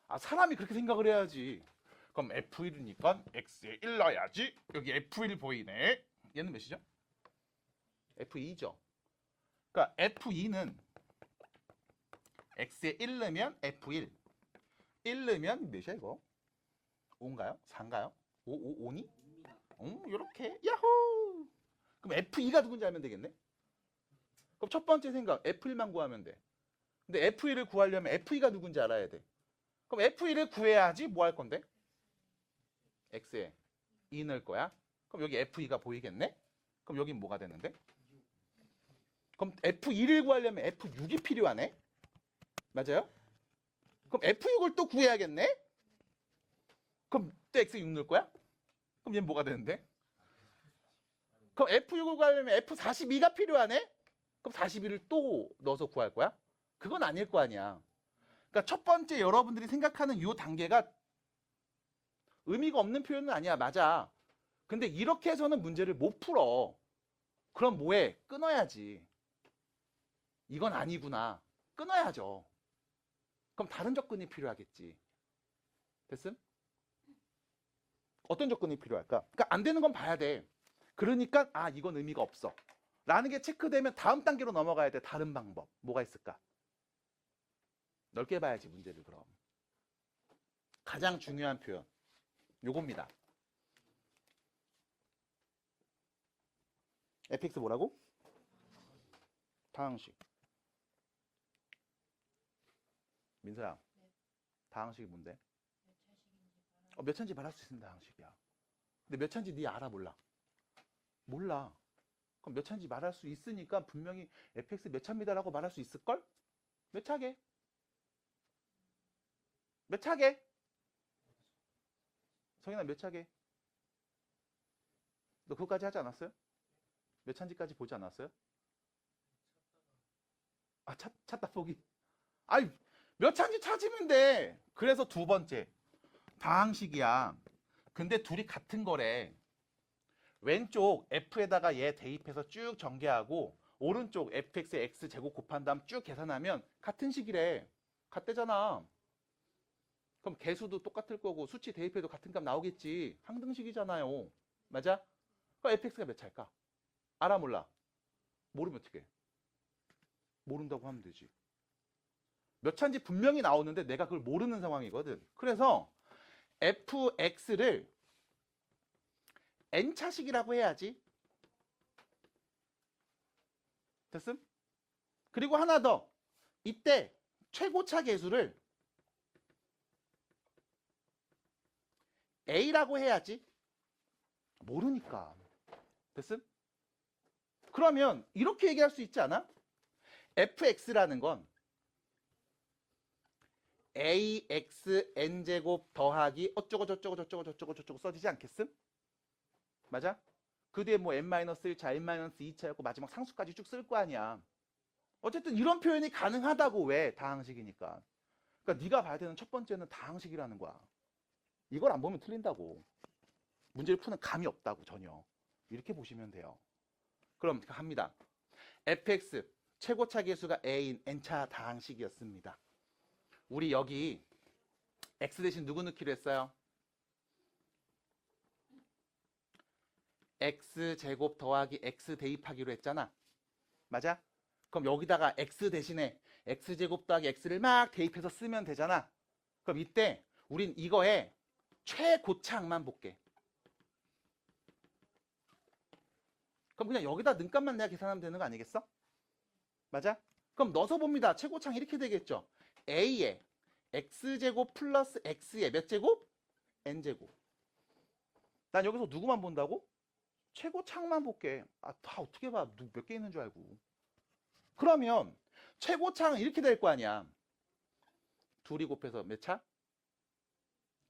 아, 사람이 그렇게 생각을 해야지. 그럼 F1이니까 X에 1 넣어야지. 여기 F1 보이네. 얘는 몇이죠? F2죠. 그러니까 F2는 X에 1 넣으면 F1. 1 넣으면 몇이야 이거? 5인가요? 4인가요? 5니? 요렇게. 야호! 그럼 F2가 누군지 알면 되겠네? 그럼 첫 번째 생각, F1만 구하면 돼. 근데 F1을 구하려면 F2가 누군지 알아야 돼. 그럼 F1을 구해야지 뭐 할 건데? X에 2 넣을 거야. 그럼 여기 F2가 보이겠네? 그럼 여긴 뭐가 되는데? 그럼 F2를 구하려면 F6이 필요하네? 맞아요? 그럼 F6을 또 구해야겠네? 그럼 또 X6 넣을 거야? 그럼 얘는 뭐가 되는데? 그럼 F6을 구하려면 F42가 필요하네? 그럼 42를 또 넣어서 구할 거야? 그건 아닐 거 아니야. 그러니까 첫 번째 여러분들이 생각하는 이 단계가 의미가 없는 표현은 아니야. 맞아. 근데 이렇게 해서는 문제를 못 풀어. 그럼 뭐해? 끊어야지. 이건 아니구나. 끊어야죠. 그럼 다른 접근이 필요하겠지. 됐음? 어떤 접근이 필요할까? 그러니까 안 되는 건 봐야 돼. 그러니까 아 이건 의미가 없어. 라는 게 체크되면 다음 단계로 넘어가야 돼. 다른 방법. 뭐가 있을까? 넓게 봐야지 문제를 그럼. 가장 중요한 표현. 요겁니다. fx 뭐라고? 다항식. 민서야. 네. 다항식이 뭔데? 몇 차식인지 몇 차인지 말할 수 있는 다항식이야. 근데 몇 차인지 네 알아 몰라? 몰라. 그럼 몇 차인지 말할 수 있으니까 분명히 fx 몇 차입니다라고 말할 수 있을걸? 몇 차게? 몇 차게? 성현아 몇 차게? 너 그거까지 하지 않았어요? 몇 차인지까지 보지 않았어요? 아, 찾다 포기. 아이, 몇 차인지 찾으면 돼. 그래서 두 번째. 다항식이야. 근데 둘이 같은 거래. 왼쪽 f에다가 얘 대입해서 쭉 전개하고 오른쪽 fx에 x 제곱 곱한 다음 쭉 계산하면 같은 식이래. 같대잖아. 그럼 개수도 똑같을 거고 수치 대입해도 같은 값 나오겠지. 항등식이잖아요. 맞아? 그럼 fx가 몇 차일까? 알아 몰라? 모르면 어떻게 해? 모른다고 하면 되지. 몇 차인지 분명히 나오는데 내가 그걸 모르는 상황이거든. 그래서 fx를 n차식이라고 해야지. 됐음? 그리고 하나 더. 이때 최고차 계수를 a라고 해야지. 모르니까. 됐음? 그러면 이렇게 얘기할 수 있지 않아? fx라는 건 ax n제곱 더하기 어쩌고 저쩌고 저쩌고 저쩌고 저쩌고 써지지 않겠음? 맞아? 그 뒤에 뭐 n-1차, n-2차였고 마지막 상수까지 쭉 쓸 거 아니야. 어쨌든 이런 표현이 가능하다고. 왜? 다항식이니까. 그러니까 네가 봐야 되는 첫 번째는 다항식이라는 거야. 이걸 안 보면 틀린다고. 문제를 푸는 감이 없다고 전혀. 이렇게 보시면 돼요. 그럼 합니다. fx 최고차 계수가 a인 n차 다항식이었습니다. 우리 여기 x 대신 누구 넣기로 했어요? x제곱 더하기 x 대입하기로 했잖아. 맞아? 그럼 여기다가 x 대신에 x제곱 더하기 x를 막 대입해서 쓰면 되잖아. 그럼 이때 우린 이거에 최고차항만 볼게. 그럼 그냥 여기다 능값만 내가 계산하면 되는 거 아니겠어? 맞아? 그럼 넣어서 봅니다. 최고차항 이렇게 되겠죠. a에 x제곱 플러스 x에 몇 제곱? n제곱. 난 여기서 누구만 본다고? 최고차항만 볼게. 아, 다 어떻게 봐. 몇 개 있는 줄 알고. 그러면 최고차항은 이렇게 될 거 아니야. 둘이 곱해서 몇 차?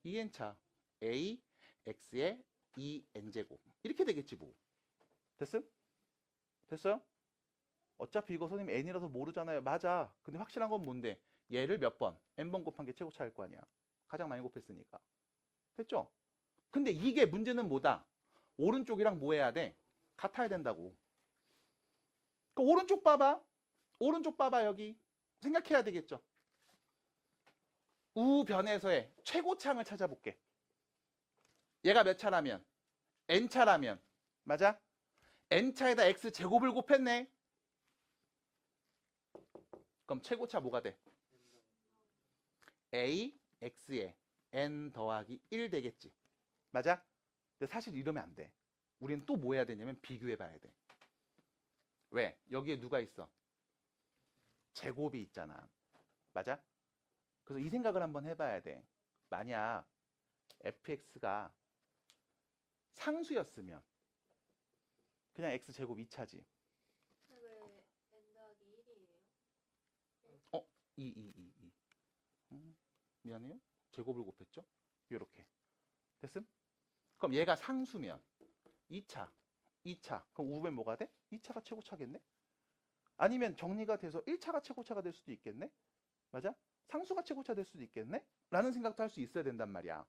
2n차. a, x에 2n제곱. 이렇게 되겠지 뭐. 됐음? 됐어요? 어차피 이거 선생님 n이라서 모르잖아요. 맞아. 근데 확실한 건 뭔데? 얘를 몇 번? n번 곱한 게 최고차일 거 아니야. 가장 많이 곱했으니까. 됐죠? 근데 이게 문제는 뭐다? 오른쪽이랑 뭐 해야 돼? 같아야 된다고. 그 오른쪽 봐봐. 오른쪽 봐봐 여기. 생각해야 되겠죠. 우변에서의 최고차항을 찾아볼게. 얘가 몇 차라면? n차라면. 맞아? n차에다 x제곱을 곱했네. 그럼 최고차 뭐가 돼? a, x에 n 더하기 1 되겠지. 맞아? 근데 사실 이러면 안 돼. 우리는 또 뭐 해야 되냐면 비교해 봐야 돼. 왜? 여기에 누가 있어? 제곱이 있잖아. 맞아? 그래서 이 생각을 한번 해봐야 돼. 만약 fx가 상수였으면 그냥 x제곱 2차지. 왜 n 더하기 1이에요? 2. 미안해요. 제곱을 곱했죠? 이렇게. 됐음? 그럼 얘가 상수면 2차. 그럼 우변 뭐가 돼? 2차가 최고차겠네? 아니면 정리가 돼서 1차가 최고차가 될 수도 있겠네? 맞아? 상수가 최고차 될 수도 있겠네? 라는 생각도 할 수 있어야 된단 말이야.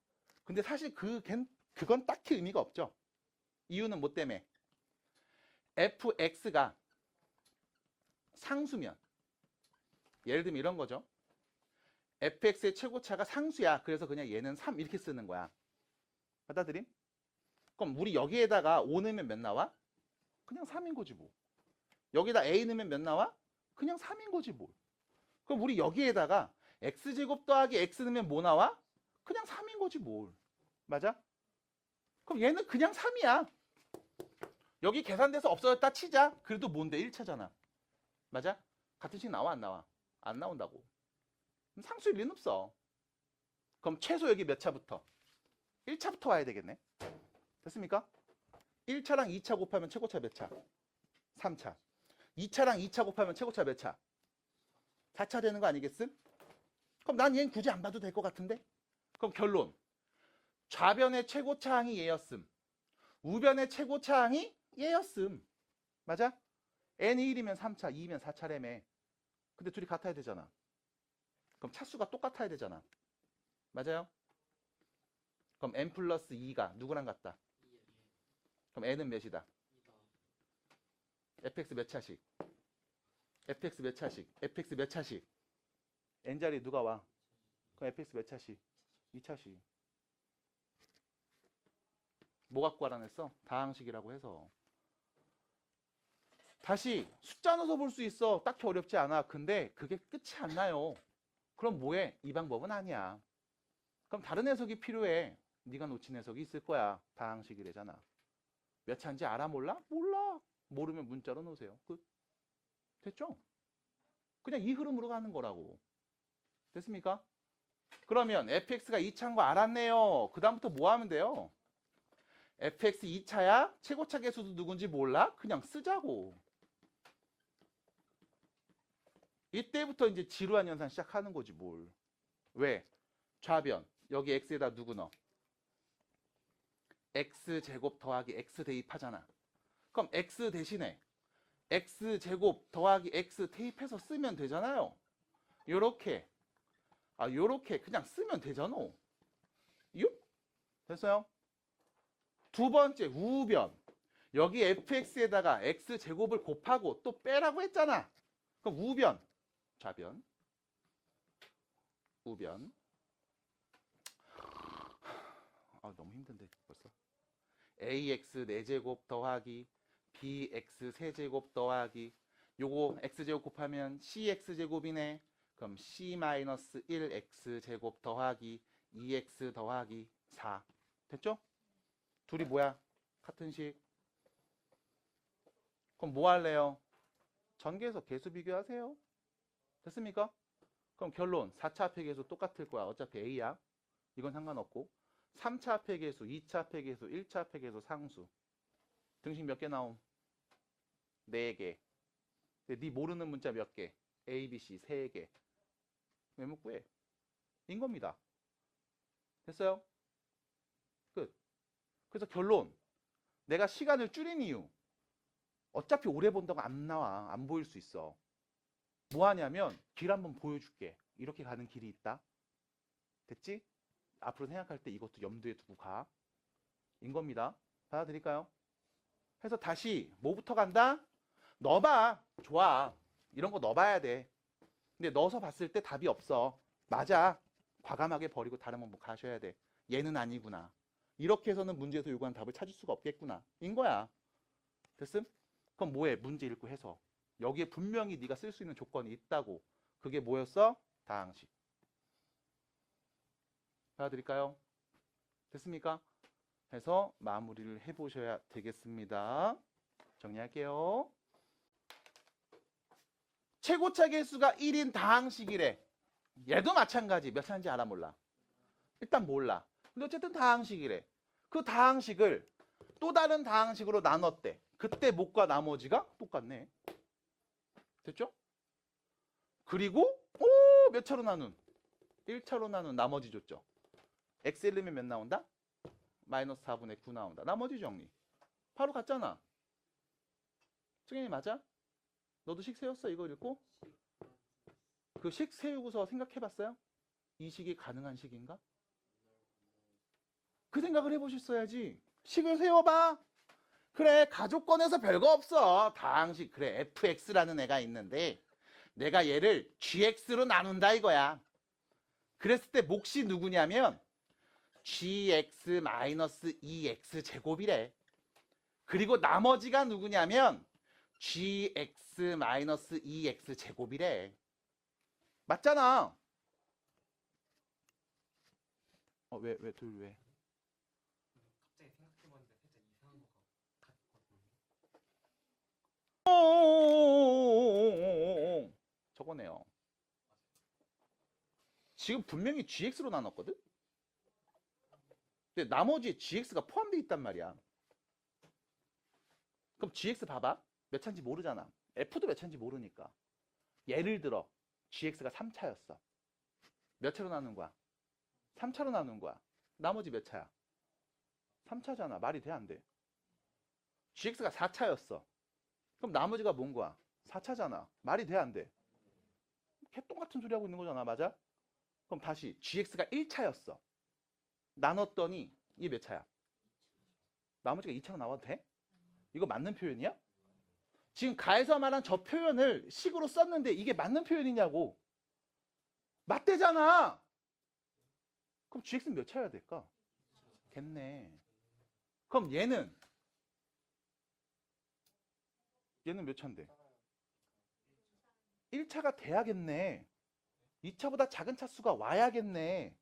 근데 사실 그건 딱히 의미가 없죠. 이유는 뭐 때문에? fx가 상수면 예를 들면 이런 거죠. fx의 최고차가 상수야. 그래서 그냥 얘는 3 이렇게 쓰는 거야. 받아들임? 그럼 우리 여기에다가 5 넣으면 몇 나와? 그냥 3인 거지 뭐. 여기다 a 넣으면 몇 나와? 그냥 3인 거지 뭐. 그럼 우리 여기에다가 x제곱 더하기 x 넣으면 뭐 나와? 그냥 3인 거지 뭘. 맞아? 그럼 얘는 그냥 3이야. 여기 계산돼서 없어졌다 치자. 그래도 뭔데? 1차잖아. 맞아? 같은 식 나와 안 나와? 안 나온다고. 그럼 상수일 리는 없어. 그럼 최소 여기 몇 차부터? 1차부터 와야 되겠네. 됐습니까? 1차랑 2차 곱하면 최고차 몇 차? 3차. 2차랑 2차 곱하면 최고차 몇 차? 4차 되는 거 아니겠음? 그럼 난 얘는 굳이 안 봐도 될 것 같은데? 그럼 결론. 좌변의 최고차항이 얘였음. 우변의 최고차항이 얘였음. 맞아? n이 1이면 3차, 2면 4차래매. 근데 둘이 같아야 되잖아. 그럼 차수가 똑같아야 되잖아. 맞아요? 그럼 n 플러스 2가 누구랑 같다? 그럼 n은 몇이다? fx 몇 차씩? fx 몇 차씩? fx 몇 차씩? n자리 누가 와? 그럼 fx 몇 차씩? 2차씩. 뭐 갖고 하라 했어? 다항식이라고 해서. 다시 숫자 넣어서 볼 수 있어. 딱히 어렵지 않아. 근데 그게 끝이 안 나요. 그럼 뭐해? 이 방법은 아니야. 그럼 다른 해석이 필요해. 네가 놓친 해석이 있을 거야. 다항식이래잖아. 몇 차인지 알아 몰라? 몰라. 모르면 문자로 놓으세요. 끝. 됐죠? 그냥 이 흐름으로 가는 거라고. 됐습니까? 그러면 fx가 2차인 거 알았네요. 그 다음부터 뭐 하면 돼요? fx 2차야? 최고차 계수도 누군지 몰라? 그냥 쓰자고. 이때부터 이제 지루한 현상 시작하는 거지 뭘. 왜? 좌변. 여기 x에다 누구 넣어? x제곱 더하기 x 대입하잖아. 그럼 x 대신에 x제곱 더하기 x 대입해서 쓰면 되잖아요. 요렇게. 요렇게 그냥 쓰면 되잖아. 됐어요? 두 번째 우변. 여기 fx에다가 x제곱을 곱하고 또 빼라고 했잖아. 그럼 우변. 좌변. 우변. 너무 힘든데 벌써. ax 4제곱 더하기 bx 세제곱 더하기 요거 x제곱 곱하면 cx제곱이네. 그럼 c-1x제곱 더하기 2x 더하기 4. 됐죠? 둘이 뭐야? 같은 식. 그럼 뭐 할래요? 전개해서 개수 비교하세요. 됐습니까? 그럼 결론 4차 합의 계수 똑같을 거야. 어차피 a야. 이건 상관없고 3차 합의 계수, 2차 합의 계수, 1차 합의 계수 상수. 등식 몇 개 나옴? 4개. 근데 네 모르는 문자 몇 개? A, B, C 3개. 외모 구해. 인 겁니다. 됐어요? 끝. 그래서 결론. 내가 시간을 줄인 이유. 어차피 오래 본다고 안 나와. 안 보일 수 있어. 뭐 하냐면 길 한번 보여줄게. 이렇게 가는 길이 있다. 됐지? 앞으로 생각할 때 이것도 염두에 두고 가. 인 겁니다. 받아들일까요? 해서 다시 뭐부터 간다? 넣어봐. 좋아. 이런 거 넣어봐야 돼. 근데 넣어서 봤을 때 답이 없어. 맞아. 과감하게 버리고 다른 번 가셔야 돼. 얘는 아니구나. 이렇게 해서는 문제에서 요구한 답을 찾을 수가 없겠구나. 인 거야. 됐음? 그럼 뭐해? 문제 읽고 해서. 여기에 분명히 네가 쓸 수 있는 조건이 있다고. 그게 뭐였어? 다항식. 받아드릴까요? 됐습니까? 해서 마무리를 해보셔야 되겠습니다. 정리할게요. 최고차 계수가 1인 다항식이래. 얘도 마찬가지. 몇 차인지 알아 몰라? 일단 몰라. 근데 어쨌든 다항식이래. 그 다항식을 또 다른 다항식으로 나눴대. 그때 목과 나머지가 똑같네. 됐죠? 그리고 몇 차로 나눈? 1차로 나눈 나머지 줬죠. xl면 몇 나온다? 마이너스 4분의 9 나온다. 나머지 정리. 바로 갔잖아. 승현이 맞아? 너도 식 세웠어? 이거 읽고? 그 식 세우고서 생각해봤어요? 이 식이 가능한 식인가? 그 생각을 해보셨어야지. 식을 세워봐. 그래, 가족권에서 별거 없어. 다항식. 그래, fx라는 애가 있는데 내가 얘를 gx로 나눈다 이거야. 그랬을 때 몫이 누구냐면 gx 마이너스 2x 제곱이래. 그리고 나머지가 누구냐면 gx 마이너스 2x 제곱이래. 맞잖아. 왜? 갑자기 생각해봤는데 살짝 이상한 거가 같거든요. 저거네요. 지금 분명히 gx로 나눴거든? 근데 나머지에 gx가 포함되어 있단 말이야. 그럼 gx 봐봐. 몇 차인지 모르잖아. f도 몇 차인지 모르니까. 예를 들어 gx가 3차였어. 몇 차로 나눈 거야? 3차로 나눈 거야. 나머지 몇 차야? 3차잖아. 말이 돼, 안 돼? gx가 4차였어. 그럼 나머지가 뭔 거야? 4차잖아. 말이 돼, 안 돼? 개똥 같은 소리 하고 있는 거잖아. 맞아? 그럼 다시 gx가 1차였어. 나눴더니 이게 몇 차야? 나머지가 2차로 나와도 돼? 이거 맞는 표현이야? 지금 가에서 말한 저 표현을 식으로 썼는데 이게 맞는 표현이냐고. 맞대잖아. 그럼 gx는 몇 차여야 될까? 겠네. 그럼 얘는 몇 차인데? 1차가 돼야겠네. 2차보다 작은 차수가 와야겠네.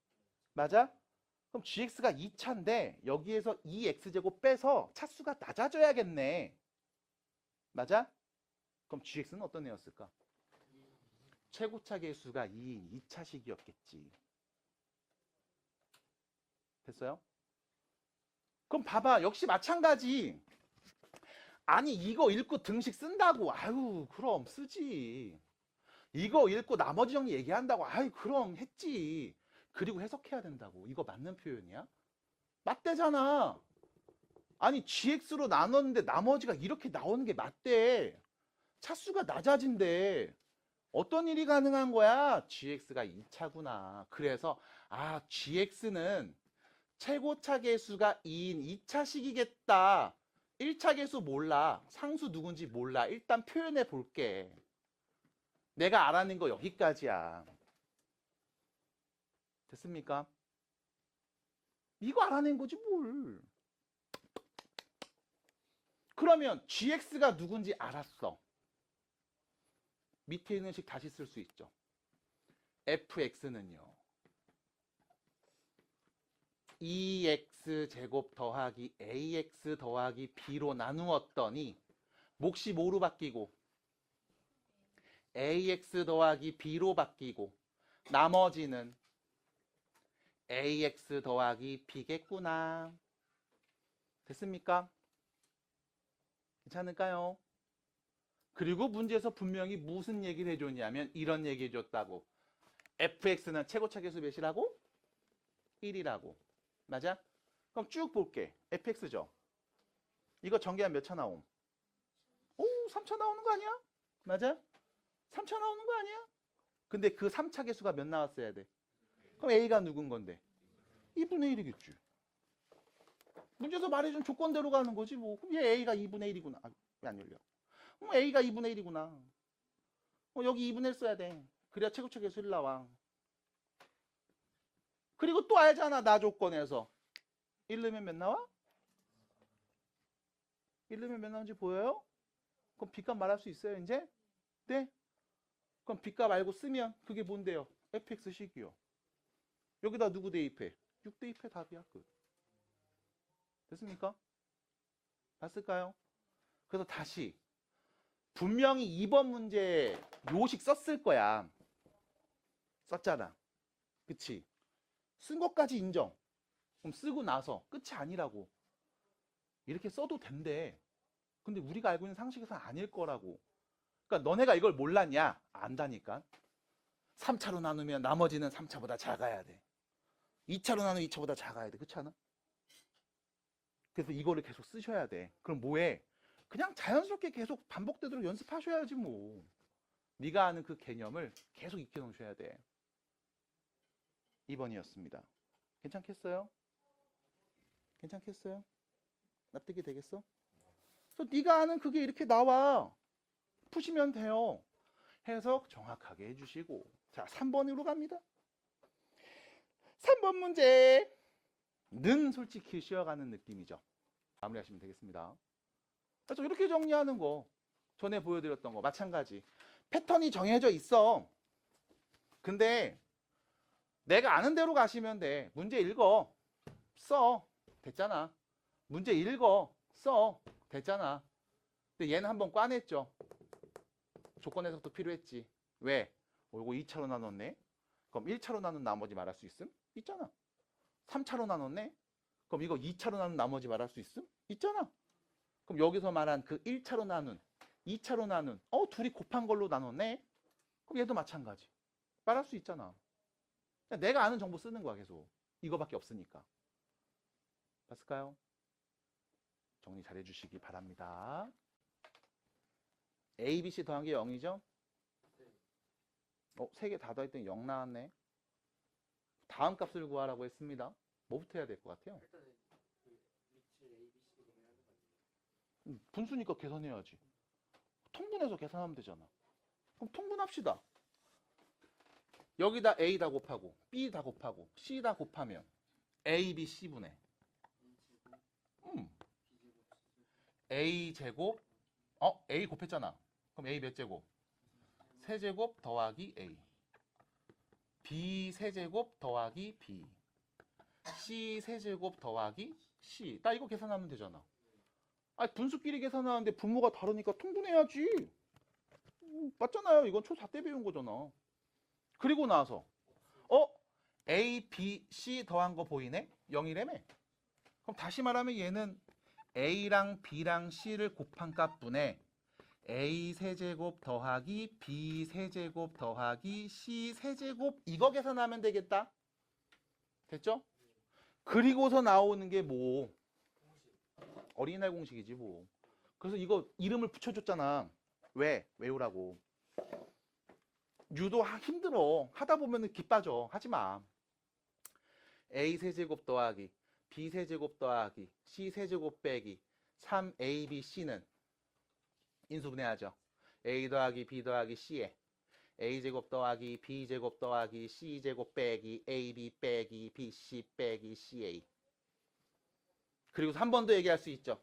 맞아? 그럼 gx가 2차인데 여기에서 2x제곱 빼서 차수가 낮아져야겠네. 맞아? 그럼 gx는 어떤 애였을까? 최고차 계수가 2인 2차식이었겠지. 됐어요? 그럼 봐봐. 역시 마찬가지. 아니 이거 읽고 등식 쓴다고. 아유 그럼 쓰지. 이거 읽고 나머지 정리 얘기한다고. 아유 그럼 했지. 그리고 해석해야 된다고. 이거 맞는 표현이야? 맞대잖아. 아니 gx로 나눴는데 나머지가 이렇게 나오는 게 맞대. 차수가 낮아진대. 어떤 일이 가능한 거야? gx가 2차구나. 그래서 gx는 최고차 계수가 2인 2차식이겠다. 1차 계수 몰라. 상수 누군지 몰라. 일단 표현해 볼게. 내가 알아낸 거 여기까지야. 됐습니까? 이거 알아낸 거지 뭘. 그러면 gx가 누군지 알았어. 밑에 있는 식 다시 쓸 수 있죠. fx는요. 2x 제곱 더하기 ax 더하기 b로 나누었더니 몫이 뭐로 바뀌고 ax 더하기 b로 바뀌고 나머지는 ax 더하기 b겠구나. 됐습니까? 괜찮을까요? 그리고 문제에서 분명히 무슨 얘기를 해줬냐면 이런 얘기 해줬다고. fx는 최고차 계수 몇이라고? 1이라고. 맞아? 그럼 쭉 볼게. fx죠. 이거 전개하면 몇 차 나옴? 오, 3차 나오는 거 아니야? 맞아? 3차 나오는 거 아니야? 근데 그 3차 계수가 몇 나왔어야 돼? 그럼 a가 누군 건데? 2분의 1이겠지. 문제에서 말해준 조건대로 가는 거지 뭐. 그럼 얘 a가 2분의 1이구나. 왜 안 열려? a가 2분의 1이구나. 여기 2분의 1 써야 돼. 그래야 최고차 계수 1 나와. 그리고 또 알잖아. 나 조건에서 1 넣으면 몇 나와? 1 넣으면 몇 나오는지 보여요? 그럼 B값 말할 수 있어요 이제? 네? 그럼 B값 알고 쓰면 그게 뭔데요? fx식이요. 여기다 누구 대입해? 6 대입해. 답이야. 끝. 됐습니까? 봤을까요? 그래서 다시 분명히 2번 문제 요식 썼을 거야. 썼잖아. 그치? 쓴 것까지 인정. 그럼 쓰고 나서 끝이 아니라고. 이렇게 써도 된대. 근데 우리가 알고 있는 상식에서는 아닐 거라고. 그러니까 너네가 이걸 몰랐냐? 안다니까. 3차로 나누면 나머지는 3차보다 작아야 돼. 2차로 나누면 2차보다 작아야 돼. 그렇지 않아? 그래서 이거를 계속 쓰셔야 돼. 그럼 뭐해? 그냥 자연스럽게 계속 반복되도록 연습하셔야지 뭐. 네가 아는 그 개념을 계속 익혀 놓으셔야 돼. 2번이었습니다. 괜찮겠어요? 괜찮겠어요? 납득이 되겠어? 그래서 네가 아는 그게 이렇게 나와. 푸시면 돼요. 해석 정확하게 해주시고. 자, 3번으로 갑니다. 3번 문제는 솔직히 쉬어가는 느낌이죠. 마무리하시면 되겠습니다. 그래서 이렇게 정리하는 거, 전에 보여드렸던 거 마찬가지. 패턴이 정해져 있어. 근데 내가 아는 대로 가시면 돼. 문제 읽어. 써. 됐잖아. 문제 읽어. 써. 됐잖아. 근데 얘는 한번 꽈냈죠. 조건 해석도 필요했지. 왜? 이거 2차로 나눴네. 그럼 1차로 나눈 나머지 말할 수 있음? 있잖아. 3차로 나눴네. 그럼 이거 2차로 나눈 나머지 말할 수 있음? 있잖아. 그럼 여기서 말한 그 1차로 나눈, 2차로 나눈, 둘이 곱한 걸로 나눴네. 그럼 얘도 마찬가지. 말할 수 있잖아. 내가 아는 정보 쓰는 거야 계속. 이거밖에 없으니까. 봤을까요? 정리 잘 해주시기 바랍니다. A, B, C 더한 게 0이죠? 3개 다 더했더니 0 나왔네. 다음 값을 구하라고 했습니다. 뭐부터 해야 될 것 같아요? 일단은 그 위치를 A, B, C 구매하는 거 아니에요? 분수니까 계산해야지. 통분해서 계산하면 되잖아. 그럼 통분합시다. 여기다 A 다 곱하고 B 다 곱하고 C 다 곱하면 A, B, C분의 A 제곱 A 곱했잖아. 그럼 A 몇 제곱? 세제곱 더하기 A. B 세제곱 더하기 B. C 세제곱 더하기 C. 나 이거 계산하면 되잖아. 분수끼리 계산하는데 분모가 다르니까 통분해야지. 맞잖아요. 이건 초4 때 배운 거잖아. 그리고 나서 A, B, C 더한 거 보이네? 0이라며. 그럼 다시 말하면 얘는 A랑 B랑 C를 곱한 값분에 A 세제곱 더하기 B 세제곱 더하기 C 세제곱 이거 계산하면 되겠다. 됐죠? 그리고서 나오는 게 뭐? 어린이날 공식이지 뭐. 그래서 이거 이름을 붙여줬잖아. 왜? 외우라고. 유도 힘들어. 하다 보면 기 빠져. 하지 마. A 세제곱 더하기 B 세제곱 더하기 C 세제곱 빼기 3ABC는 인수분해하죠. A 더하기 B 더하기 C에 A제곱 더하기 B제곱 더하기 C제곱 빼기 AB 빼기 BC 빼기 CA. 그리고 3번 도 얘기할 수 있죠.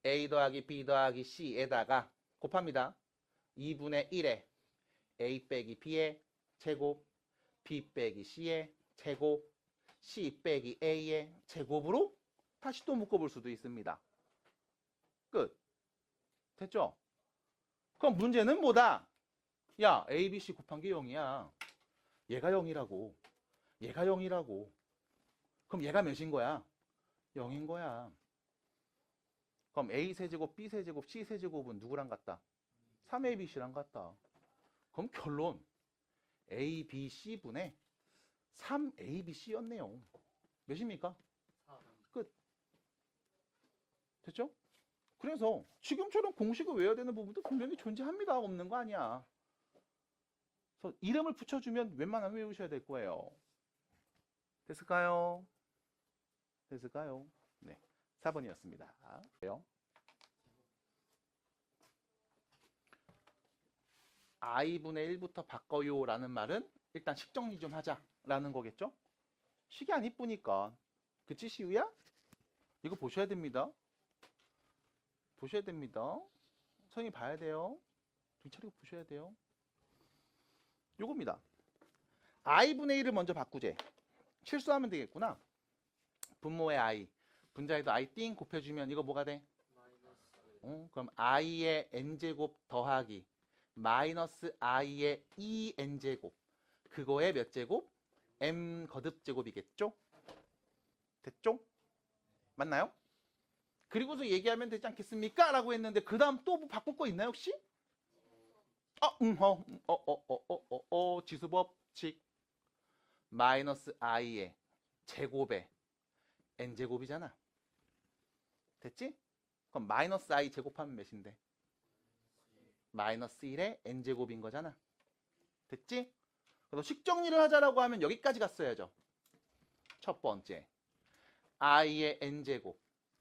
A 더하기 B 더하기 C에다가 곱합니다. 2분의 1에 A 빼기 B의 제곱 B 빼기 C의 제곱 C 빼기 A의 제곱으로 다시 또 묶어볼 수도 있습니다. 끝. 됐죠? 그럼 문제는 뭐다? 야, A, B, C 곱한 게 0이야. 얘가 0이라고. 얘가 0이라고. 그럼 얘가 몇인 거야? 0인 거야. 그럼 A 세제곱, B 세제곱, C 세제곱은 누구랑 같다? 3ABC랑 같다. 그럼 결론 ABC분의 3ABC였네요. 몇입니까? 4. 끝. 됐죠? 그래서 지금처럼 공식을 외워야 되는 부분도 분명히 존재합니다. 없는 거 아니야. 그래서 이름을 붙여주면 웬만하면 외우셔야 될 거예요. 됐을까요? 됐을까요? 네, 4번이었습니다. i분의 1부터 바꿔요 라는 말은 일단 식정리 좀 하자 라는 거겠죠? 식이 안 이쁘니까. 그치 시우야? 이거 보셔야 됩니다. 보셔야 됩니다. 선생님 봐야 돼요. 등 차리고 보셔야 돼요. 요겁니다. i분의 1을 먼저 바꾸재. 실수하면 되겠구나. 분모의 i. 분자에도 i 띵 곱해주면 이거 뭐가 돼? 마이너스 그럼 i의 n제곱 더하기 마이너스 i의 2n제곱. 그거의 몇 제곱? m 거듭 제곱이겠죠? 됐죠? 맞나요? 그리고서 얘기하면 되지 않겠습니까? 라고 했는데 그 다음 또 뭐 바꿀 거 있나요 혹시? 지수법칙. 마이너스 i의 제곱에 n제곱이잖아. 됐지? 그럼 마이너스 i 제곱하면 몇인데? 마이너스 1의 n제곱인 거잖아. 됐지? 그래서 식정리를 하자라고 하면 여기까지 갔어야죠. 첫 번째, i의 n제곱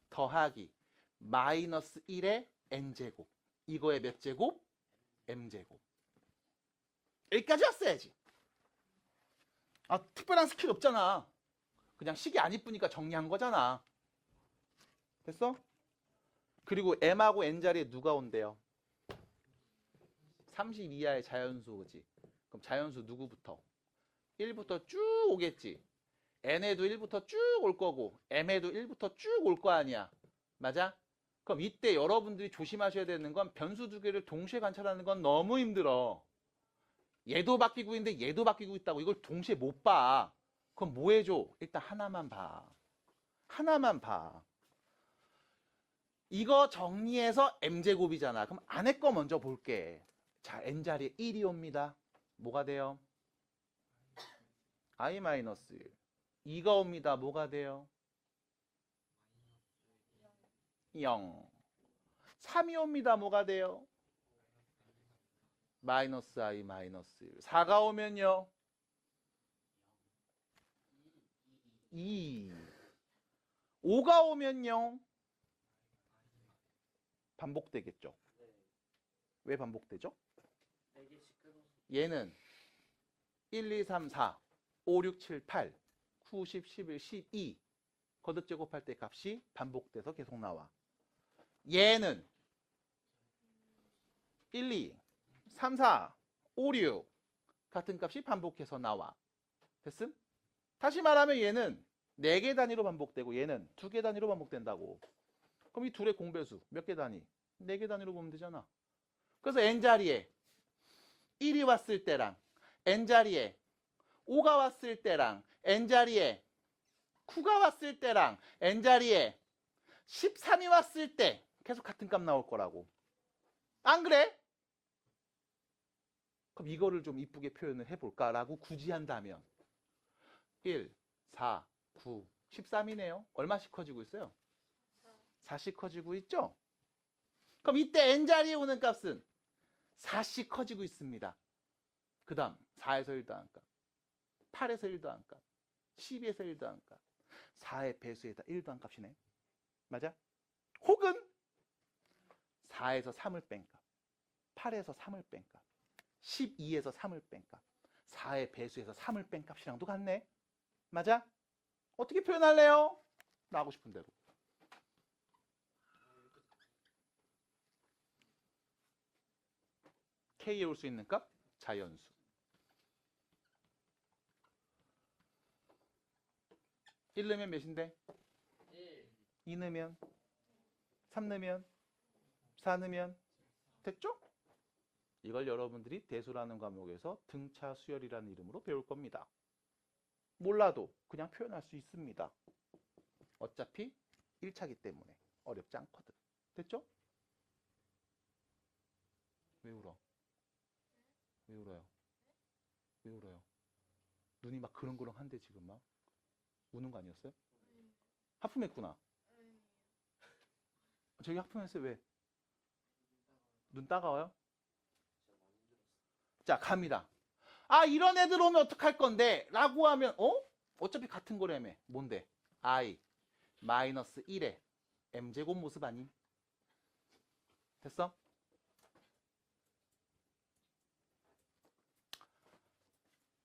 더하기 마이너스 1의 n제곱. 이거의 몇 제곱? m제곱. 여기까지 왔어야지. 특별한 스킬 없잖아. 그냥 식이 안 이쁘니까 정리한 거잖아. 됐어? 그리고 m하고 n 자리에 누가 온대요? 30 이하의 자연수 오지. 그럼 자연수 누구부터? 1부터 쭉 오겠지. n에도 1부터 쭉 올 거고 m에도 1부터 쭉 올 거 아니야. 맞아? 그럼 이때 여러분들이 조심하셔야 되는 건 변수 두 개를 동시에 관찰하는 건 너무 힘들어. 얘도 바뀌고 있는데 얘도 바뀌고 있다고 이걸 동시에 못 봐. 그럼 뭐 해줘? 일단 하나만 봐. 하나만 봐. 이거 정리해서 m제곱이잖아. 그럼 안에 거 먼저 볼게. 자, n자리에 1이 옵니다. 뭐가 돼요? i 마이너스 1. 2가 옵니다. 뭐가 돼요? 0. 3이 옵니다. 뭐가 돼요? 마이너스 i 마이너스 1. 4가 오면요? 2. 5가 오면요? 반복되겠죠. 네. 왜 반복되죠? 4개씩 끊어서 얘는 1, 2, 3, 4, 5, 6, 7, 8, 9, 10, 11, 12 거듭 제곱할 때 값이 반복돼서 계속 나와. 얘는 1, 2, 3, 4, 5, 6 같은 값이 반복해서 나와. 됐음? 다시 말하면 얘는 4개 단위로 반복되고 얘는 2개 단위로 반복된다고. 그럼 이 둘의 공배수 몇 개 단위? 4개 단위로 보면 되잖아. 그래서 n자리에 1이 왔을 때랑 n자리에 5가 왔을 때랑 n자리에 9가 왔을 때랑 n자리에 13이 왔을 때 계속 같은 값 나올 거라고. 안 그래? 그럼 이거를 좀 이쁘게 표현을 해볼까라고 굳이 한다면 1, 4, 9, 13이네요. 얼마씩 커지고 있어요? 4씩 커지고 있죠? 그럼 이때 n자리에 오는 값은 4씩 커지고 있습니다. 그 다음 4에서 1 더한 값, 8에서 1 더한 값, 12에서 1 더한 값, 4의 배수에다 1 더한 값이네. 맞아? 혹은 4에서 3을 뺀 값, 8에서 3을 뺀 값, 12에서 3을 뺀 값, 4의 배수에서 3을 뺀 값이랑도 같네. 맞아? 어떻게 표현할래요? 나 하고 싶은 대로. K에 올 수 있는 값? 자연수. 1 넣으면 몇인데? 1 2 넣으면? 3 넣으면? 4 넣으면? 됐죠? 이걸 여러분들이 대수라는 과목에서 등차 수열이라는 이름으로 배울 겁니다. 몰라도 그냥 표현할 수 있습니다. 어차피 1차기 때문에 어렵지 않거든. 됐죠? 왜 울어? 왜 울어요? 왜 울어요? 눈이 막 그렁그렁한데 지금 막 우는 거 아니었어요? 하품했구나. 저기 하품했어요. 왜? 눈 따가워요? 자, 갑니다. 이런 애들 오면 어떡할 건데? 라고 하면 어차피 같은 거라며. 뭔데? i 마이너스 1의 m제곱 모습 아니? 됐어?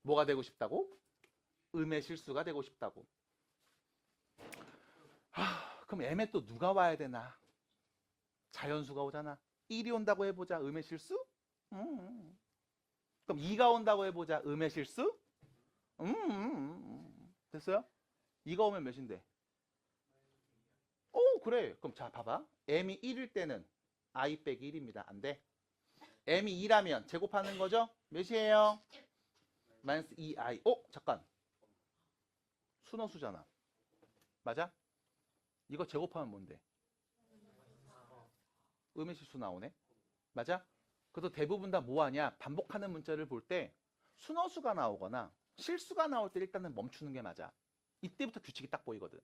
뭐가 되고 싶다고? 음의 실수가 되고 싶다고. 그럼 m에 또 누가 와야 되나? 자연수가 오잖아. 1이 온다고 해보자. 음의 실수? 그럼 2가 온다고 해보자. 음의 실수? 됐어요? 2가 오면 몇인데? 오, 그래. 그럼 자, 봐봐. m이 1일 때는 i 빼기 1입니다. 안 돼. m이 2라면 제곱하는 거죠? 몇이에요? 마이너스 2i. 잠깐. 순어수잖아. 맞아? 이거 제곱하면 뭔데? 음의 실수 나오네. 맞아? 그래서 대부분 다 뭐하냐? 반복하는 문자를 볼 때 순어수가 나오거나 실수가 나올 때 일단은 멈추는 게 맞아. 이때부터 규칙이 딱 보이거든.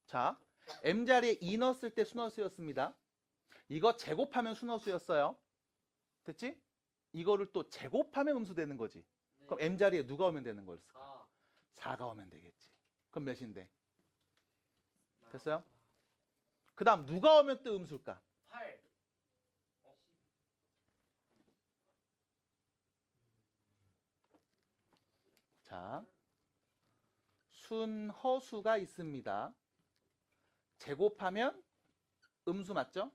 자, m자리에 2 넣었을 때 순어수였습니다. 이거 제곱하면 순어수였어요. 됐지? 이거를 또 제곱하면 음수 되는 거지. 그럼 m자리에 누가 오면 되는 걸까? 4가 오면 되겠지. 그럼 몇인데? 됐어요? 그 다음 누가 오면 또 음수일까? 8. 자, 순허수가 있습니다. 제곱하면 음수 맞죠?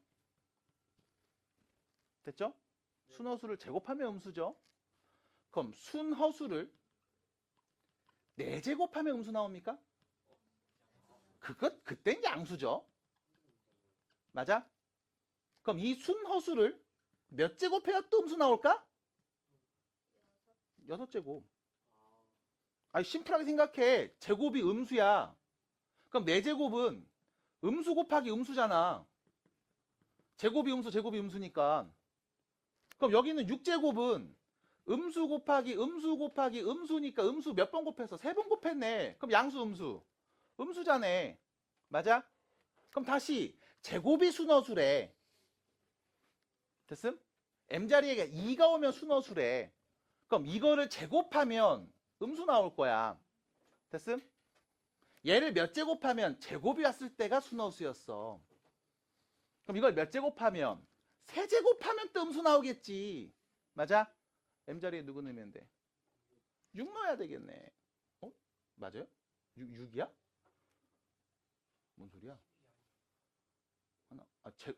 됐죠? 순허수를 제곱하면 음수죠. 그럼 순허수를 4제곱하면 음수 나옵니까? 그땐 양수죠. 맞아? 그럼 이 순허수를 몇 제곱해야 또 음수 나올까? 6제곱. 아니, 심플하게 생각해. 제곱이 음수야. 그럼 4제곱은 음수 곱하기 음수잖아. 제곱이 음수, 제곱이 음수니까. 그럼 여기는 6제곱은 음수 곱하기 음수 곱하기 음수니까 음수 몇 번 곱해서? 3번 곱했네. 그럼 양수 음수. 음수잖아. 맞아? 그럼 다시 제곱이 순어수래. 됐음? m자리에 2가 오면 순어수래. 그럼 이거를 제곱하면 음수 나올 거야. 됐음? 얘를 몇 제곱하면 제곱이 왔을 때가 순어수였어. 그럼 이걸 몇 제곱하면? 3제곱하면 또 음수 나오겠지. 맞아? m자리에 누구 넣으면 돼? 6 넣어야 되겠네. 맞아요? 6이야? 뭔 소리야?